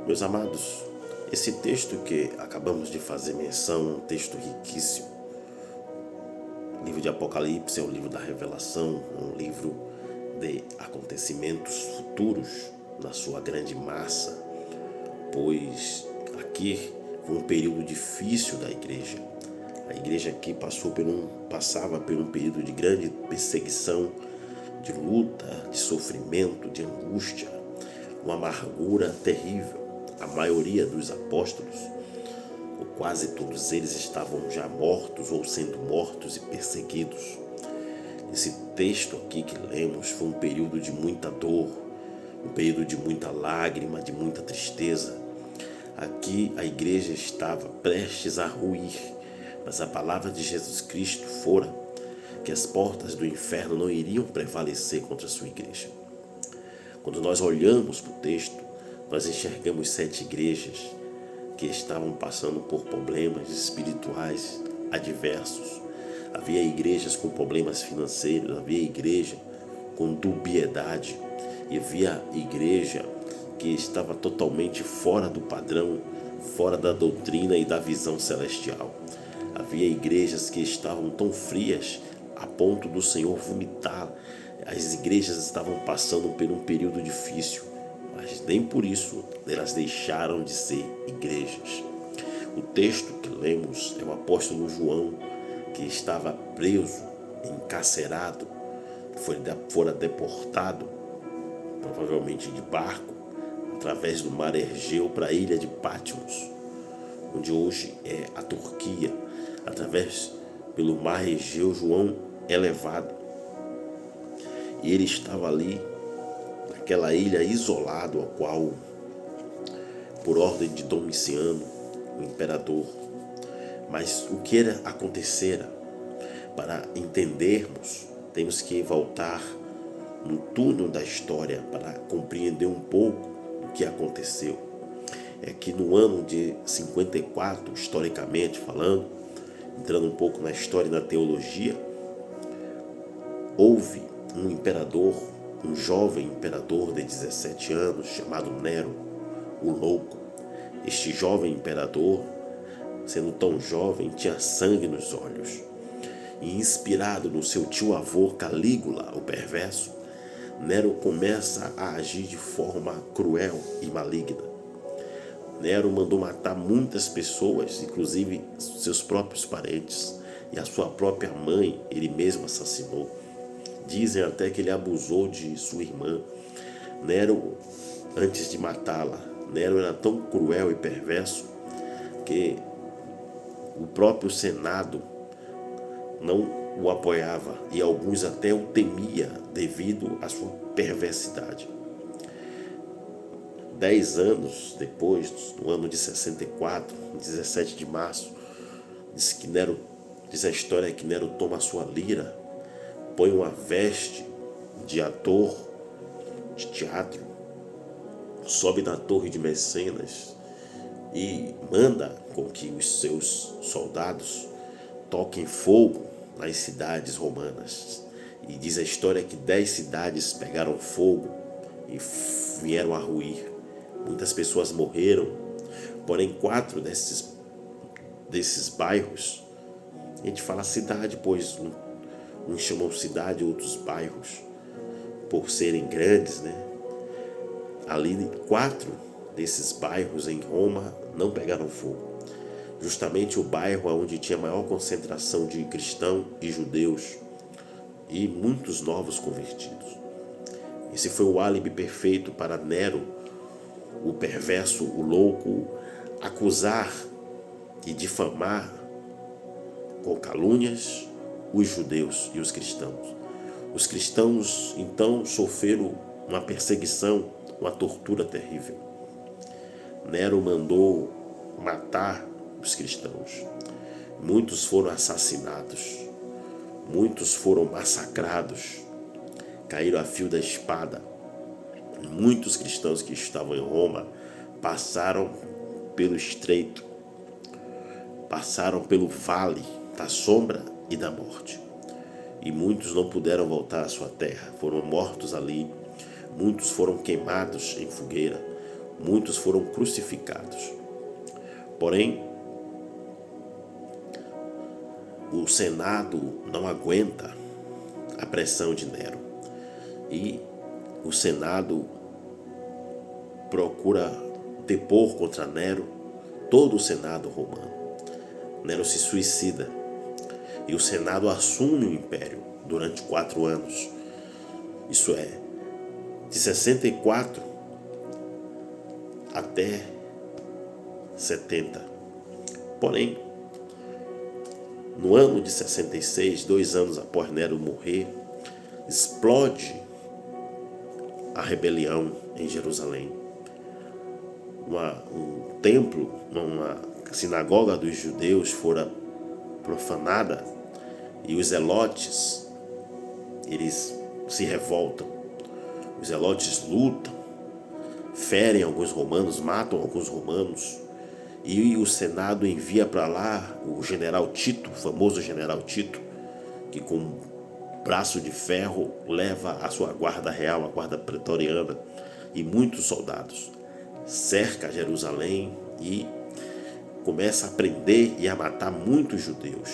Meus amados, esse texto que acabamos de fazer menção é um texto riquíssimo. O livro de Apocalipse é um livro da revelação, um livro de acontecimentos futuros na sua grande massa, pois aqui foi um período difícil da igreja. A igreja aqui passava por um período de grande perseguição, de luta, de sofrimento, de angústia, uma amargura terrível. A maioria dos apóstolos, ou quase todos eles, estavam já mortos ou sendo mortos e perseguidos. Esse texto aqui que lemos foi um período de muita dor, um período de muita lágrima, de muita tristeza. Aqui a igreja estava prestes a ruir, mas a palavra de Jesus Cristo fora que as portas do inferno não iriam prevalecer contra a sua igreja. Quando nós olhamos para o texto, nós enxergamos 7 igrejas que estavam passando por problemas espirituais adversos. Havia igrejas com problemas financeiros, havia igreja com dubiedade, e havia igreja que estava totalmente fora do padrão, fora da doutrina e da visão celestial. Havia igrejas que estavam tão frias a ponto do Senhor vomitar. As igrejas estavam passando por um período difícil, mas nem por isso elas deixaram de ser igrejas. O texto que lemos é o apóstolo João, que estava preso, encarcerado, fora deportado, provavelmente de barco, através do mar Egeu para a ilha de Patmos, onde hoje é a Turquia. Pelo mar Egeu, João é levado. E ele estava ali, naquela ilha isolado, ao qual, por ordem de Domiciano, o imperador. Mas o que acontecera? Para entendermos, temos que voltar no túnel da história para compreender um pouco o que aconteceu. É que no ano de 54, historicamente falando, entrando um pouco na história e na teologia, houve um imperador, um jovem imperador de 17 anos, chamado Nero, o Louco. Este jovem imperador, sendo tão jovem, tinha sangue nos olhos. E inspirado no seu tio-avô Calígula, o perverso, Nero começa a agir de forma cruel e maligna. Nero mandou matar muitas pessoas, inclusive seus próprios parentes, e a sua própria mãe ele mesmo assassinou. Dizem até que ele abusou de sua irmã. Nero, antes de matá-la, Nero era tão cruel e perverso que o próprio Senado não o apoiava e alguns até o temia devido à sua perversidade. 10 anos depois, no ano de 64, 17 de março, diz a história que Nero toma a sua lira, põe uma veste de ator de teatro, sobe na torre de Mecenas e manda com que os seus soldados toquem fogo nas cidades romanas. E diz a história que 10 cidades pegaram fogo e vieram a ruir. Muitas pessoas morreram, porém 4 desses bairros, a gente fala cidade, pois uns chamam cidade, outros bairros, por serem grandes, né? Ali 4 desses bairros em Roma não pegaram fogo. Justamente o bairro onde tinha maior concentração de cristãos e judeus e muitos novos convertidos. Esse foi o álibi perfeito para Nero, o perverso, o louco, acusar e difamar com calúnias os judeus e os cristãos. Os cristãos então sofreram uma perseguição, uma tortura terrível. Nero mandou matar os cristãos. Muitos foram assassinados, muitos foram massacrados, caíram a fio da espada. Muitos cristãos que estavam em Roma passaram pelo estreito, passaram pelo vale da sombra e da morte. E muitos não puderam voltar à sua terra, foram mortos ali. Muitos foram queimados em fogueira, muitos foram crucificados. Porém, o Senado não aguenta a pressão de Nero e o Senado procura depor contra Nero todo o Senado romano. Nero se suicida e o Senado assume o império durante 4 anos. Isso é, de 64 até 70. Porém, no ano de 66, 2 anos após Nero morrer, explode a rebelião em Jerusalém. Um templo, uma sinagoga dos judeus fora profanada e os zelotes, eles se revoltam. Os zelotes lutam, ferem alguns romanos, matam alguns romanos, e o Senado envia para lá o general Tito, o famoso general Tito, que com um braço de ferro leva a sua guarda real, a guarda pretoriana, e muitos soldados. Cerca Jerusalém e começa a prender e a matar muitos judeus.